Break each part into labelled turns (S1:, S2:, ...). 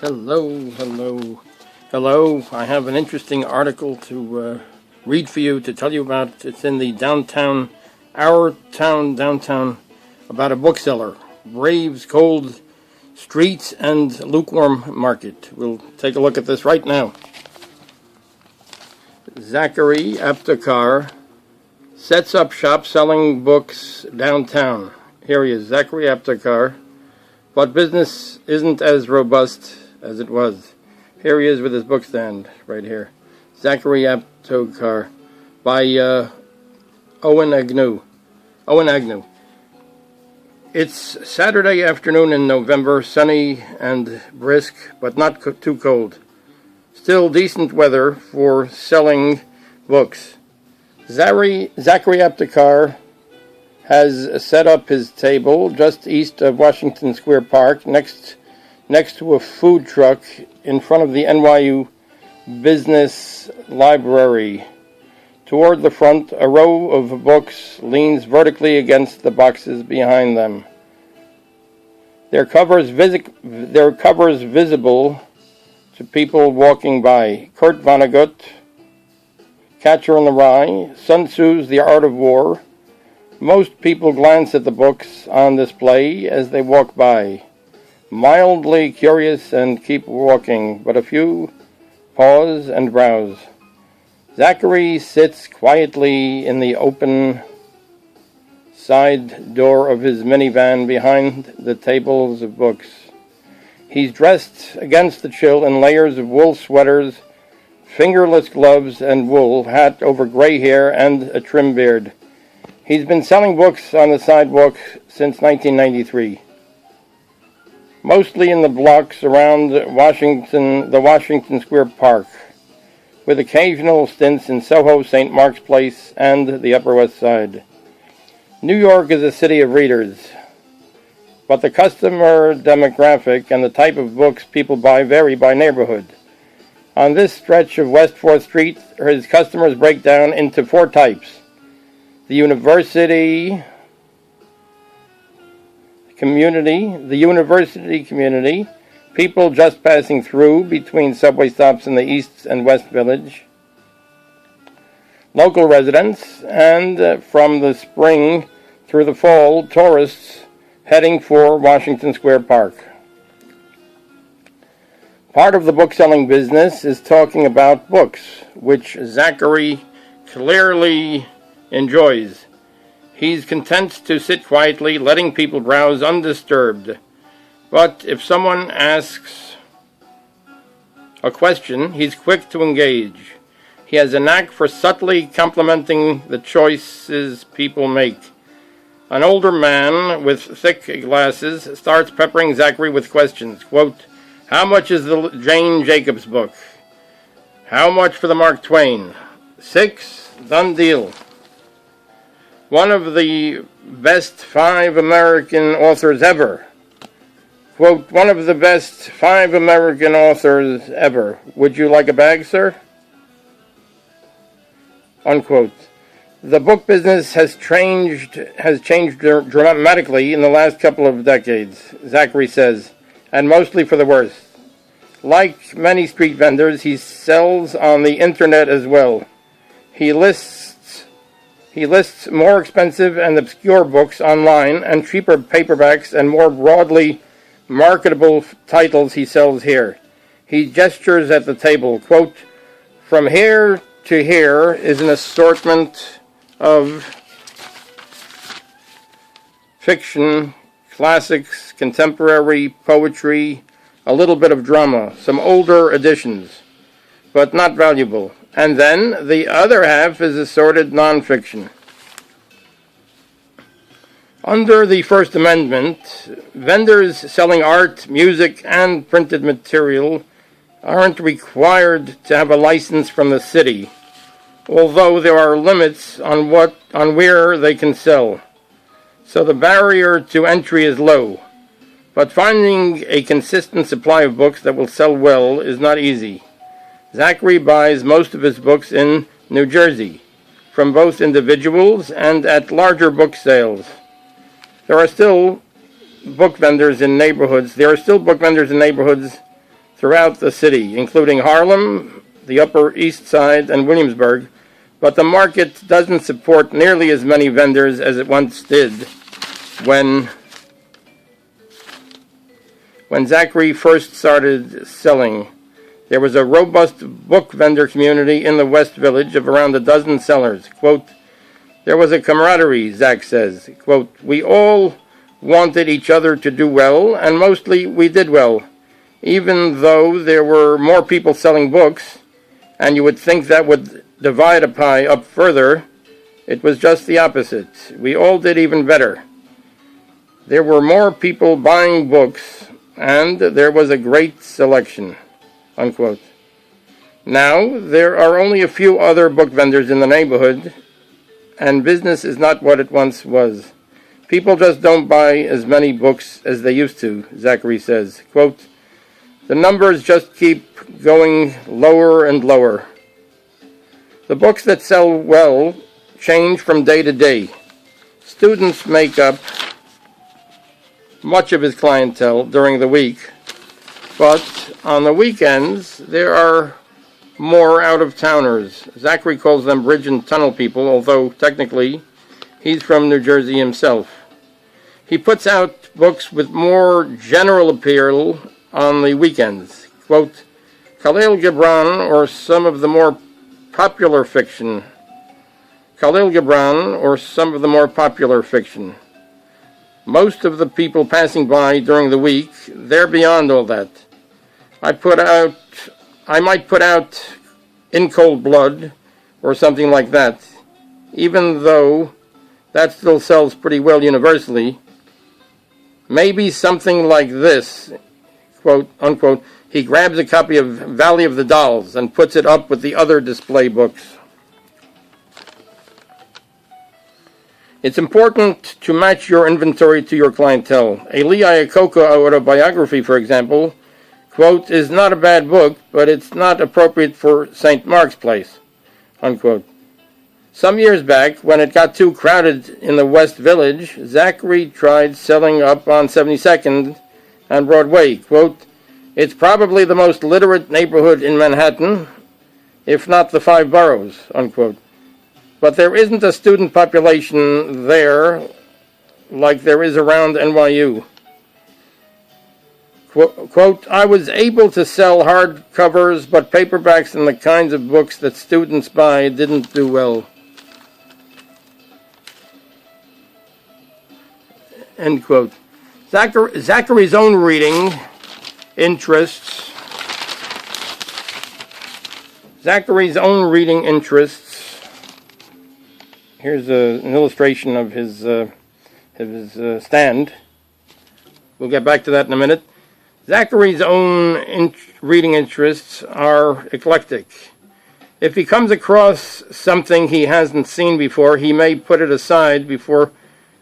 S1: Hello. I have an interesting article to read for you, to tell you about. It's in the our town downtown, about a bookseller. Braves cold streets and lukewarm market. We'll take a look at this right now. Zachary Aptekar sets up shop selling books downtown. Here he is, Zachary Aptekar. But business isn't as robust as it was. Here he is with his book stand right here. Zachary Aptekar by Owen Agnew. It's Saturday afternoon in November, sunny and brisk, but not too cold. Still decent weather for selling books. Zachary Aptekar has set up his table just east of Washington Square Park, next to a food truck in front of the NYU Business Library. Toward the front, a row of books leans vertically against the boxes behind them. Their covers visible to people walking by. Kurt Vonnegut, Catcher in the Rye, Sun Tzu's The Art of War. Most people glance at the books on display as they walk by, mildly curious and keep walking, but a few pause and browse. Zachary sits quietly in the open side door of his minivan behind the tables of books. He's dressed against the chill in layers of wool sweaters, fingerless gloves, and wool hat over gray hair and a trim beard. He's been selling books on the sidewalk since 1993, mostly in the blocks around the Washington Square Park, with occasional stints in Soho, St. Mark's Place, and the Upper West Side. New York is a city of readers, but the customer demographic and the type of books people buy vary by neighborhood. On this stretch of West 4th Street, his customers break down into four types. The university community, people just passing through between subway stops in the East and West Village, local residents, and from the spring through the fall, tourists heading for Washington Square Park. Part of the book-selling business is talking about books, which Zachary clearly enjoys. He's content to sit quietly, letting people browse undisturbed. But if someone asks a question, he's quick to engage. He has a knack for subtly complimenting the choices people make. An older man with thick glasses starts peppering Zachary with questions. Quote, "How much is the Jane Jacobs book? How much for the Mark Twain? $6? Done deal. One of the best 5 American authors ever." Quote, "One of the best 5 American authors ever. Would you like a bag, sir?" Unquote. The book business has changed dramatically in the last couple of decades, Zachary says, and mostly for the worse. Like many street vendors, he sells on the internet as well. He lists more expensive and obscure books online and cheaper paperbacks and more broadly marketable titles he sells here. He gestures at the table. Quote, "From here to here is an assortment of fiction, classics, contemporary poetry, a little bit of drama, some older editions, but not valuable. And then the other half is assorted nonfiction." Under the First Amendment, vendors selling art, music, and printed material aren't required to have a license from the city, although there are limits on where they can sell. So the barrier to entry is low. But finding a consistent supply of books that will sell well is not easy. Zachary buys most of his books in New Jersey, from both individuals and at larger book sales. There are still book vendors in neighborhoods throughout the city, including Harlem, the Upper East Side, and Williamsburg, but the market doesn't support nearly as many vendors as it once did when Zachary first started selling. There was a robust book vendor community in the West Village of around a dozen sellers. Quote, there was a camaraderie, Zach says. Quote, we all wanted each other to do well, and mostly we did well. Even though there were more people selling books, and you would think that would divide a pie up further, it was just the opposite. We all did even better. There were more people buying books, and there was a great selection, unquote. Now, there are only a few other book vendors in the neighborhood, and business is not what it once was. People just don't buy as many books as they used to, Zachary says. Quote, the numbers just keep going lower and lower. The books that sell well change from day to day. Students make up much of his clientele during the week, but on the weekends there are more out-of-towners. Zachary calls them bridge and tunnel people, although technically he's from New Jersey himself. He puts out books with more general appeal on the weekends. Quote, Khalil Gibran or some of the more popular fiction. Most of the people passing by during the week, they're beyond all that. I might put out In Cold Blood or something like that, even though that still sells pretty well universally. Maybe something like this, quote, unquote. He grabs a copy of Valley of the Dolls and puts it up with the other display books. It's important to match your inventory to your clientele. A Lee Iacocca autobiography, for example, quote, is not a bad book, but it's not appropriate for St. Mark's Place, unquote. Some years back, when it got too crowded in the West Village, Zachary tried selling up on 72nd and Broadway. Quote, it's probably the most literate neighborhood in Manhattan, if not the 5 boroughs, unquote. But there isn't a student population there like there is around NYU. Quote, I was able to sell hardcovers, but paperbacks and the kinds of books that students buy didn't do well. End quote. Zachary's own reading interests. Here's an illustration of his stand. We'll get back to that in a minute. Zachary's own reading interests are eclectic. If he comes across something he hasn't seen before, he may put it aside before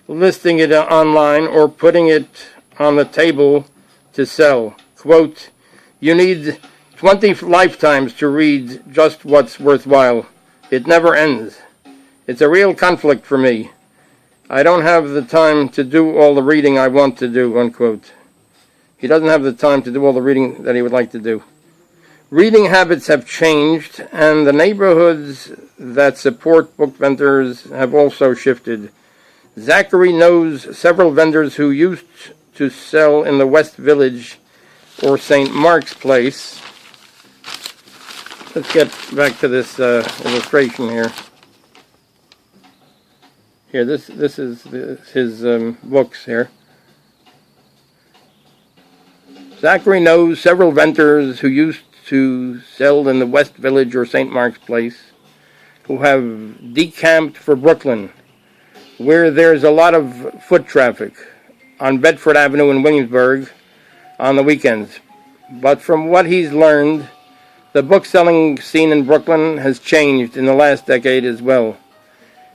S1: listing it online or putting it on the table to sell. Quote, you need 20 lifetimes to read just what's worthwhile. It never ends. It's a real conflict for me. I don't have the time to do all the reading I want to do, unquote. He doesn't have the time to do all the reading that he would like to do. Reading habits have changed, and the neighborhoods that support book vendors have also shifted. Zachary knows several vendors who used to sell in the West Village or St. Mark's Place. Let's get back to this illustration here. Here, this is his books here. Zachary knows several vendors who used to sell in the West Village or St. Mark's Place who have decamped for Brooklyn, where there's a lot of foot traffic, on Bedford Avenue in Williamsburg on the weekends. But from what he's learned, the book-selling scene in Brooklyn has changed in the last decade as well.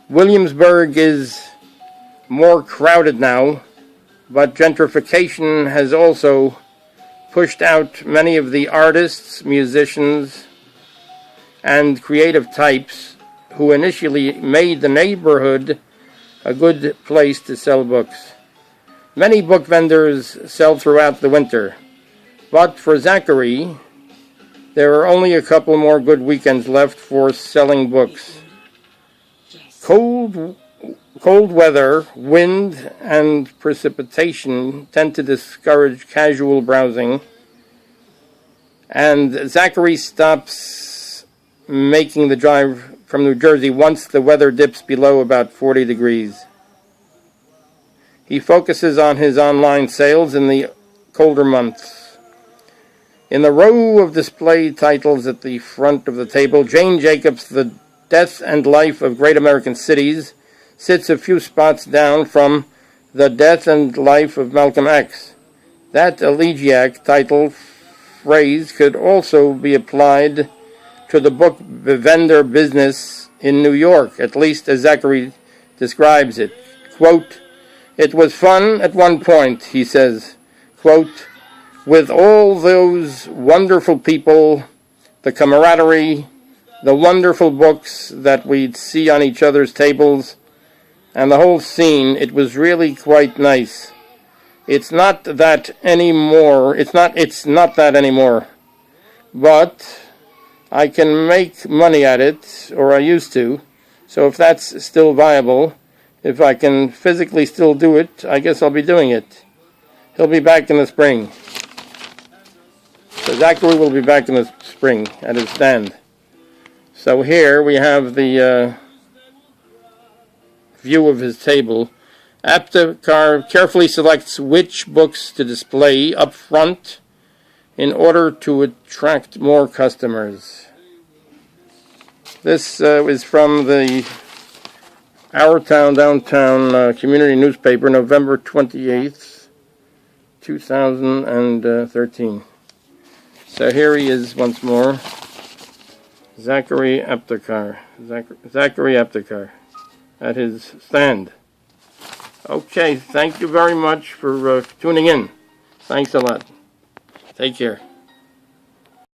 S1: Williamsburg is more crowded now, but gentrification has also pushed out many of the artists, musicians, and creative types who initially made the neighborhood a good place to sell books. Many book vendors sell throughout the winter. But for Zachary, there are only a couple more good weekends left for selling books. Cold weather, wind, and precipitation tend to discourage casual browsing, and Zachary stops making the drive from New Jersey once the weather dips below about 40 degrees. He focuses on his online sales in the colder months. In the row of display titles at the front of the table, Jane Jacobs' The Death and Life of Great American Cities sits a few spots down from The Death and Life of Malcolm X. That elegiac title phrase could also be applied to the book vendor business in New York, at least as Zachary describes it. Quote, "It was fun at one point," he says, quote, "with all those wonderful people, the camaraderie, the wonderful books that we'd see on each other's tables, and the whole scene. It was really quite nice. It's not that anymore. It's not that anymore. But I can make money at it, or I used to. So if that's still viable, if I can physically still do it, I guess I'll be doing it." He'll be back in the spring. So Zachary will be back in the spring at his stand. So here we have the view of his table. Aptekar carefully selects which books to display up front in order to attract more customers. This is from the Our Town Downtown Community Newspaper, November 28th, 2013. So here he is once more, Zachary Aptekar. Zachary Aptekar at his stand. Okay, thank you very much for tuning in. Thanks a lot. Take care.